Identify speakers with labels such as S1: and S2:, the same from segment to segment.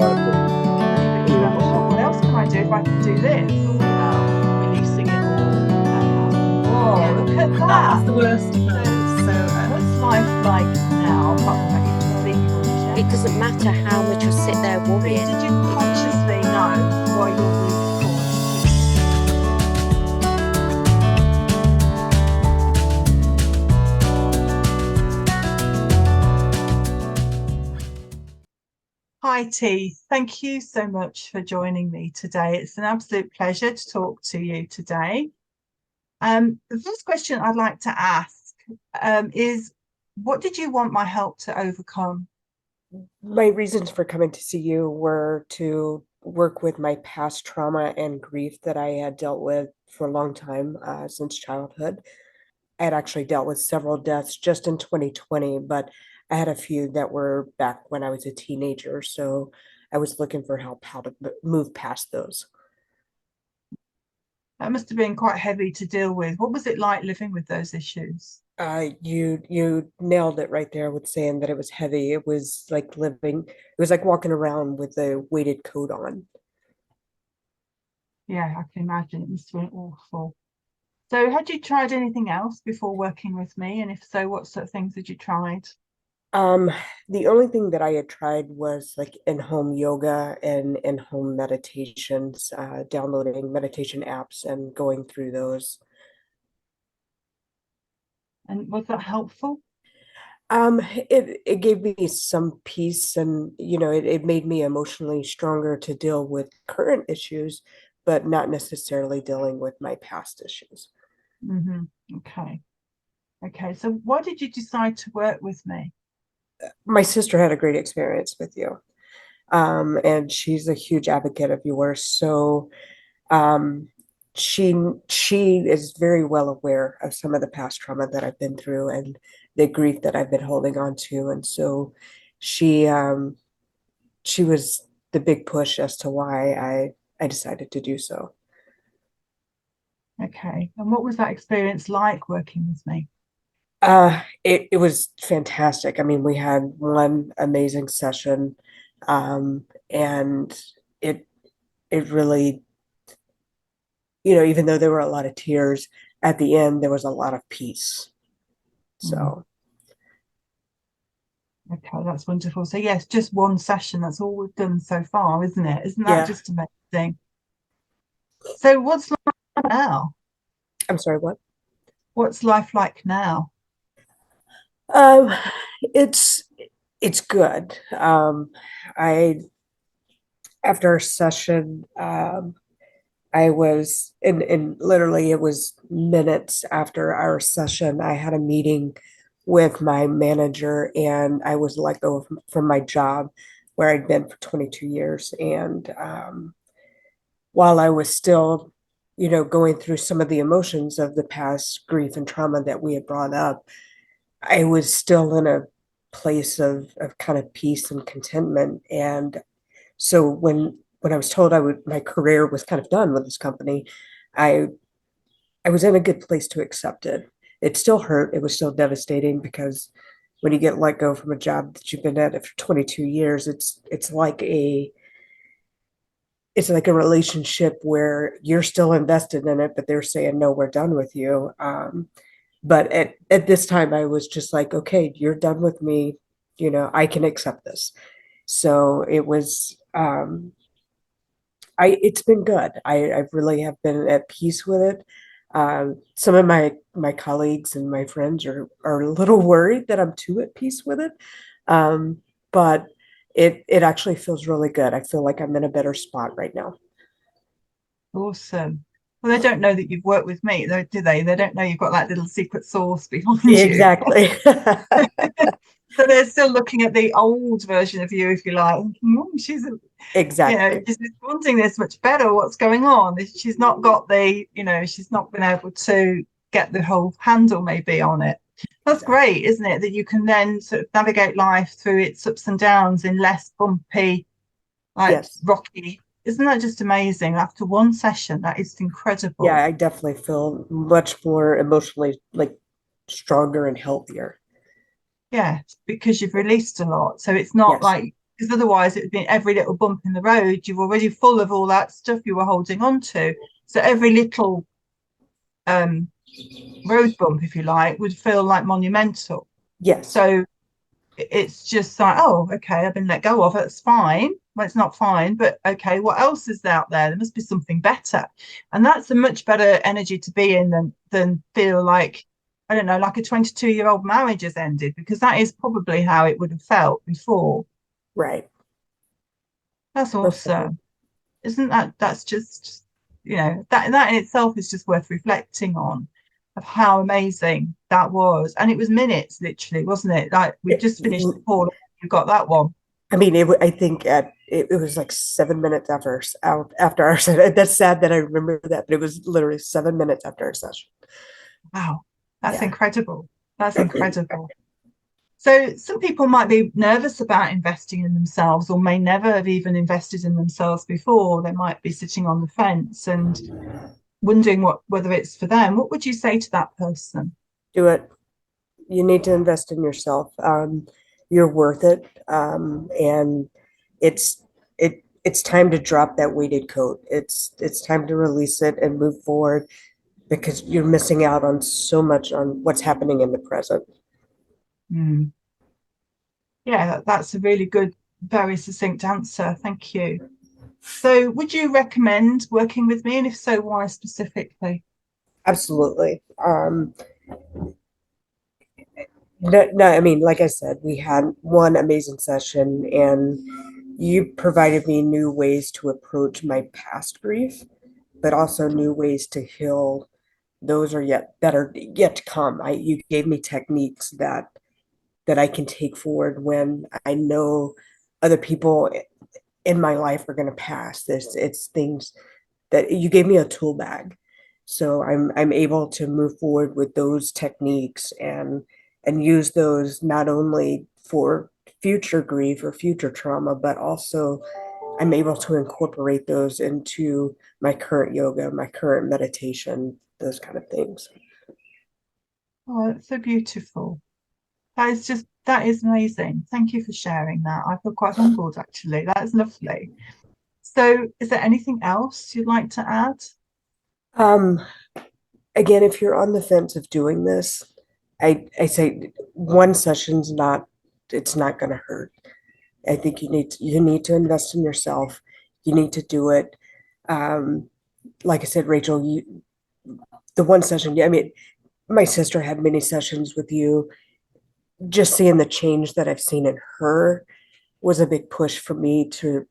S1: And you're thinking, oh, what else can I do if I can do this?
S2: It's all about releasing it all.
S1: Whoa,
S2: Yeah,
S1: look at
S2: that's
S1: that.
S2: the worst part.
S1: So,
S2: So
S1: what's life like now, apart from the fact you can sleep for a
S3: It
S1: check?
S3: doesn't matter how much I sit there
S1: But
S3: worrying.
S1: did you consciously know what your root cause is? Hi, T. Thank you so much for joining me today. It's an absolute pleasure to talk to you today. The first question I'd like to ask is, what did you want my help to overcome?
S4: My reasons for coming to see you were to work with my past trauma and grief that I had dealt with for a long time, since childhood. I had actually dealt with several deaths just in 2020, but I had a few that were back when I was a teenager. So I was looking for help how to move past those.
S1: That must have been quite heavy to deal with. What was it like living with those issues?
S4: You nailed it right there with saying that it was heavy. It was like it was like walking around with a weighted coat on.
S1: Yeah, I can imagine it must have been awful. So, had you tried anything else before working with me? And if so, what sort of things had you tried?
S4: Um, the only thing that I had tried was like in-home yoga and in-home meditations, downloading meditation apps and going through those.
S1: And was that helpful?
S4: It gave me some peace and it made me emotionally stronger to deal with current issues, but not necessarily dealing with my past issues.
S1: Hmm. Okay. Okay. So, why did you decide to work with me?
S4: My sister had a great experience with you. And she's a huge advocate of yours. So um, she she is very well aware of some of the past trauma that I've been through and the grief that I've been holding on to. And so she she was the big push as to why I decided to do so.
S1: Okay. And what was that experience like working with me?
S4: It was fantastic. I mean, we had one amazing session, and it it really, even though there were a lot of tears, at the end there was a lot of peace.
S1: Mm.
S4: So
S1: Okay, that's wonderful. So, yes, just one session. That's all we've done so far, isn't it? Isn't that
S4: yeah,
S1: just amazing? So, what's life now?
S4: I'm sorry, what?
S1: What's life like now?
S4: Um, it's it's good. I After a session, I was in literally it was minutes after our session, I had a meeting with my manager and I was let go from my job where I'd been for 22 years. And while I was still, going through some of the emotions of the past grief and trauma that we had brought up, I was still in a place of kind of peace and contentment. And so when I was told my career was kind of done with this company, I I was in a good place to accept it. It still hurt. It was still devastating because when you get let go from a job that you've been at it for 22 years, it's like a relationship where you're still invested in it, but they're saying, no, we're done with you. But at this time, I was just like, okay, you're done with me. I can accept this. So it was, it's been good. I really have been at peace with it. Some of my colleagues and my friends are a little worried that I'm too at peace with it. But it actually feels really good. I feel like I'm in a better spot right now.
S1: Awesome. Well, they don't know that you've worked with me, though, do they? They don't know you've got that little secret sauce behind you.
S4: Exactly.
S1: So they're still looking at the old version of you, if you like, thinking, oh,
S4: Exactly.
S1: she's wanting this much better. What's going on? She's not got she's not been able to get the whole handle maybe on it. That's great, isn't it? That you can then sort of navigate life through its ups and downs in less bumpy, like
S4: Yes.
S1: rocky. Isn't that just amazing? After one session, that is
S4: Yeah,
S1: incredible.
S4: I definitely feel much more emotionally like stronger and healthier.
S1: Yeah, because you've released a lot. So it's not
S4: Yes.
S1: like because otherwise it would be every little bump in the road. You're already full of all that stuff you were holding on to. So every little road bump, if you like, would feel like monumental.
S4: Yes.
S1: So it's just like, oh, okay, I've been let go of it. It's fine. Well, it's not fine, but okay, what else is out there? There must be something better. And that's a much better energy to be in than feel like, I don't know, like a 22-year-old marriage has ended, because that is probably how it would have felt before.
S4: Right.
S1: That's
S4: Most definitely.
S1: awesome. Isn't that's just, that in itself is just worth reflecting on, of how amazing that was. And it was minutes, literally, wasn't it? Like we just finished the call, you got that one.
S4: I mean, I think it was like 7 minutes after our session. That's sad that I remember that, but it was literally 7 minutes after our session.
S1: Wow, that's
S4: Yeah.
S1: incredible. That's incredible. So some people might be nervous about investing in themselves, or may never have even invested in themselves before. They might be sitting on the fence and wondering whether it's for them. What would you say to that person?
S4: Do it. You need to invest in yourself. You're worth it. And it's time to drop that weighted coat. It's time to release it and move forward, because you're missing out on so much on what's happening in the present.
S1: Mm. Yeah, that's a really good, very succinct answer. Thank you. So would you recommend working with me? And if so, why specifically?
S4: Absolutely. No, I mean, like I said, we had one amazing session, and you provided me new ways to approach my past grief, but also new ways to heal those are yet to come. You gave me techniques that I can take forward when I know other people in my life are going to pass. It's things that you gave me a tool bag, so I'm able to move forward with those techniques and use those not only for future grief or future trauma, but also I'm able to incorporate those into my current yoga, my current meditation, those kind of things.
S1: Oh, it's so beautiful. That is amazing. Thank you for sharing that. I feel quite humbled, actually. That is lovely. So is there anything else you'd like to add?
S4: Um, Again, if you're on the fence of doing this, I say one session's not, it's not going to hurt. I think you need to invest in yourself. You need to do it. Um, like I said, Rachel, the one session, yeah, I mean, my sister had many sessions with you. Just seeing the change that I've seen in her was a big push for me to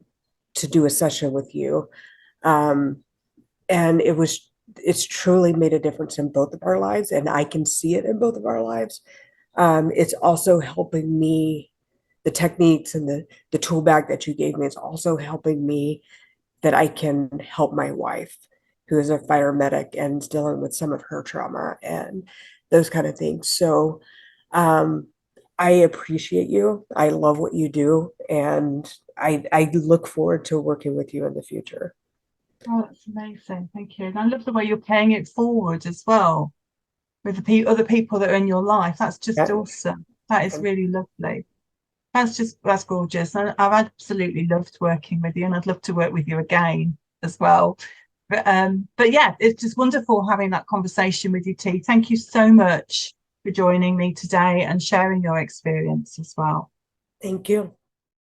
S4: do a session with you. Um, and it's truly made a difference in both of our lives, and I can see it in both of our lives. It's also helping me, the techniques and the tool bag that you gave me, it's also helping me that I can help my wife, who is a fire medic and is dealing with some of her trauma and those kind of things. So um, I appreciate you. I love what you do, and I look forward to working with you in the future.
S1: Oh, that's amazing. Thank you. And I love the way you're paying it forward as well with other people that are in your life. That's just
S4: Yeah.
S1: awesome. That is really lovely. That's gorgeous. And I've absolutely loved working with you, and I'd love to work with you again as well. But yeah, it's just wonderful having that conversation with you, T. Thank you so much for joining me today and sharing your experience as well.
S4: Thank you.